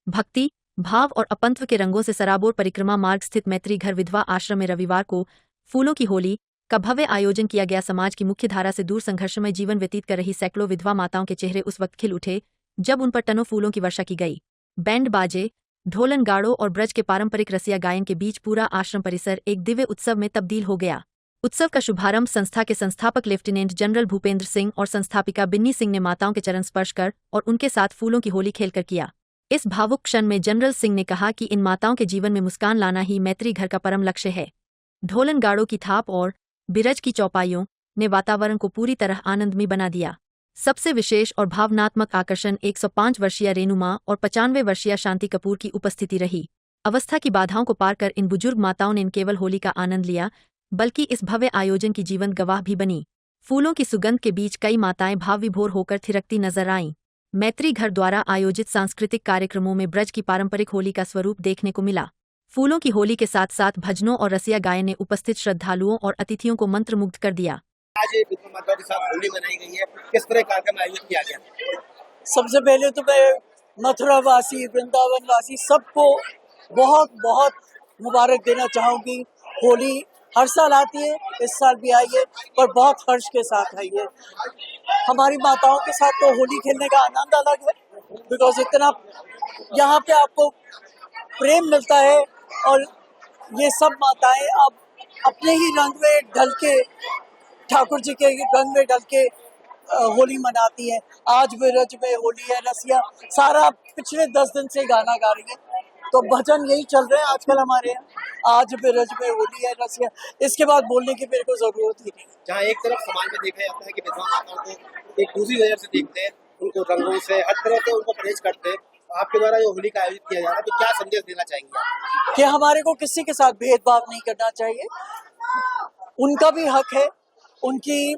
भक्ति, भाव और अपंत्व के रंगों से सराबोर परिक्रमा मार्ग स्थित मैत्री घर विधवा आश्रम में रविवार को फूलों की होली का भव्य आयोजन किया गया। समाज की मुख्य धारा से दूर संघर्षमय जीवन व्यतीत कर रही सैकड़ों विधवा माताओं के चेहरे उस वक्त खिल उठे जब उन पर टनों फूलों की वर्षा की गई। बैंड बाजे, ढोलन गाड़ों और ब्रज के पारंपरिक रसिया गायन के बीच पूरा आश्रम परिसर एक दिव्य उत्सव में तब्दील हो गया। उत्सव का शुभारंभ संस्था के संस्थापक लेफ्टिनेंट जनरल भूपेंद्र सिंह और संस्थापिका बिन्नी सिंह ने माताओं के चरण स्पर्श कर और उनके साथ फूलों की होली खेलकर किया। इस भावुक क्षण में जनरल सिंह ने कहा कि इन माताओं के जीवन में मुस्कान लाना ही मैत्री घर का परम लक्ष्य है। ढोलन गाड़ों की थाप और बिरज की चौपाइयों ने वातावरण को पूरी तरह आनंदमय बना दिया। सबसे विशेष और भावनात्मक आकर्षण 105 वर्षीय रेणुमा और 95 वर्षीय शांति कपूर की उपस्थिति रही। अवस्था की बाधाओं को पार कर इन बुजुर्ग माताओं ने न केवल होली का आनंद लिया बल्कि इस भव्य आयोजन की जीवंत गवाह भी बनी। फूलों की सुगंध के बीच कई माताएं भाव विभोर होकर थिरकती नजर आईं। मैत्री घर द्वारा आयोजित सांस्कृतिक कार्यक्रमों में ब्रज की पारंपरिक होली का स्वरूप देखने को मिला। फूलों की होली के साथ साथ भजनों और रसिया गायन ने उपस्थित श्रद्धालुओं और अतिथियों को मंत्रमुग्ध कर दिया। आज ये विधवा माताओं के साथ होली मनाई गई है, किस तरह कार्यक्रम आयोजित किया गया? सबसे पहले तो मैं मथुरा वासी, वृंदावन वासी सबको बहुत बहुत मुबारक देना चाहूंगी। होली हर साल आती है, इस साल भी आई है और बहुत हर्ष के साथ आई है। हमारी माताओं के साथ तो होली खेलने का आनंद अलग है, बिकॉज इतना यहाँ पे आपको प्रेम मिलता है और ये सब माताएं अब अपने ही रंग में ढल के, ठाकुर जी के रंग में ढल के होली मनाती है। आज ब्रज में होली है, रसिया सारा पिछले 10 दिन से गाना गा रही है, तो भजन यही चल रहे हैं आजकल हमारे यहाँ। आज ब्रज में होली है, रसिया, इसके बाद बोलने की मेरे को जरूरत ही नहीं। जहाँ एक तरफ समाज में देखा जाता है कि विधवा माताओं को एक दूसरी नजर से देखते हैं, उनको रंगों से हर तरह से उनको परहेज करते हैं, आपके द्वारा जो होली का आयोजित किया जा रहा है तो क्या संदेश देना चाहेंगे? कि हमारे को किसी के साथ भेदभाव नहीं करना चाहिए, उनका भी हक है। उनकी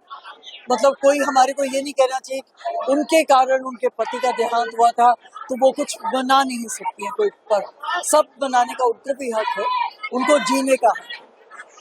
मतलब कोई हमारे को ये नहीं कहना चाहिए उनके कारण उनके पति का देहांत हुआ था तो वो कुछ बना नहीं सकती है कोई पर, सब बनाने का उनका भी हक है, उनको जीने का हक है।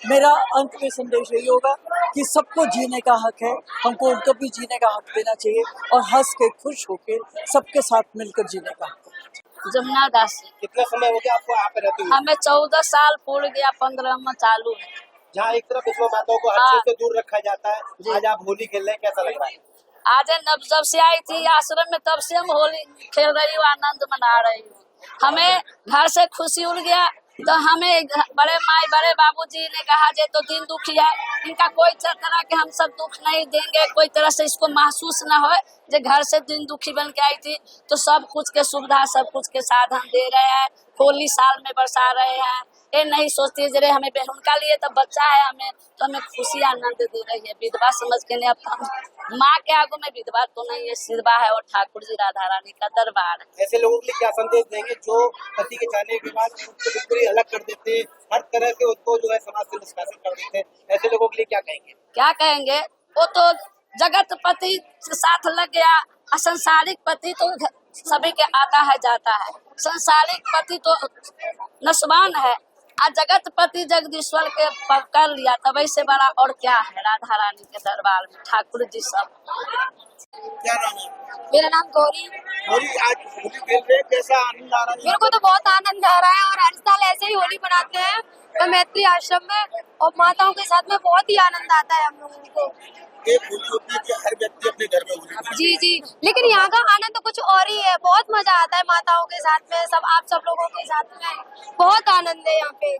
मेरा अंत में संदेश यही होगा कि सबको जीने का हक है, हमको उनको भी जीने का हक देना चाहिए और हंस के खुश होके सबके साथ मिलकर जीने का हक है। जमुना दास। कितना समय हो गया आपको यहाँ पे रहते हुए? हमें 14 साल पूर्ण गया, 15 में चालू है। जहाँ एक तरफ विधवा माताओं को हर चीज से दूर रखा जाता है, आज आप होली खेल रहे हैं, कैसा लग रहा है? आज जब से आई थी आश्रम में तब से हम होली खेल रही हूँ, आनंद मना रही हूँ। हमें घर से खुशी उड़ गया तो हमें बड़े बाबूजी ने कहा जे तो दिन दुखी है, इनका कोई तरह के हम सब दुख नहीं देंगे, कोई तरह से इसको महसूस न हो जे घर से दिन दुखी बन के आई थी, तो सब कुछ के सुविधा, सब कुछ के साधन दे रहे हैं। होली साल में बरसा रहे हैं, ये नहीं सोचती जरे हमें उनका लिए तो बच्चा है, हमें तो हमें खुशी आनंद दे रही है। विधवा समझ के नहीं, अब हम माँ के आगू में विधवा तो नहीं है, सिरवा है और ठाकुर जी राधा रानी का दरबार है। ऐसे लोगों के लिए क्या संदेश देंगे जो पति के जाने के बाद उनको बिल्कुल ही अलग कर देते हैं, हर तरह से उनको जो है समाज से निष्कासित कर देते हैं, ऐसे लोगों के लिए क्या कहेंगे? क्या कहेंगे, वो तो जगत पति साथ लग गया, असंसारिक पति तो सभी के आता है जाता है, संसारिक पति तो नस्वान है, आज जगत पति जगदीश्वर के कर लिया, तब ऐसे बड़ा और क्या है राधा रानी के दरबार में ठाकुर जी सब। क्या नाम है? मेरा नाम गौरी। होली आज होली खेल रहे हैं, कैसा आनंद आ रहा है? मेरे को तो बहुत आनंद आ रहा है और हर साल ऐसे ही होली मनाते हैं तो मैत्री आश्रम में, और माताओं के साथ में बहुत ही आनंद आता है हम लोगों को। एक होली होती है कि हर व्यक्ति अपने घर में होली मनाता है। जी जी, लेकिन यहाँ का आनंद तो कुछ और ही है, बहुत मजा आता है माताओं के साथ में, सब आप सब लोगों के साथ में बहुत आनंद है यहाँ पे।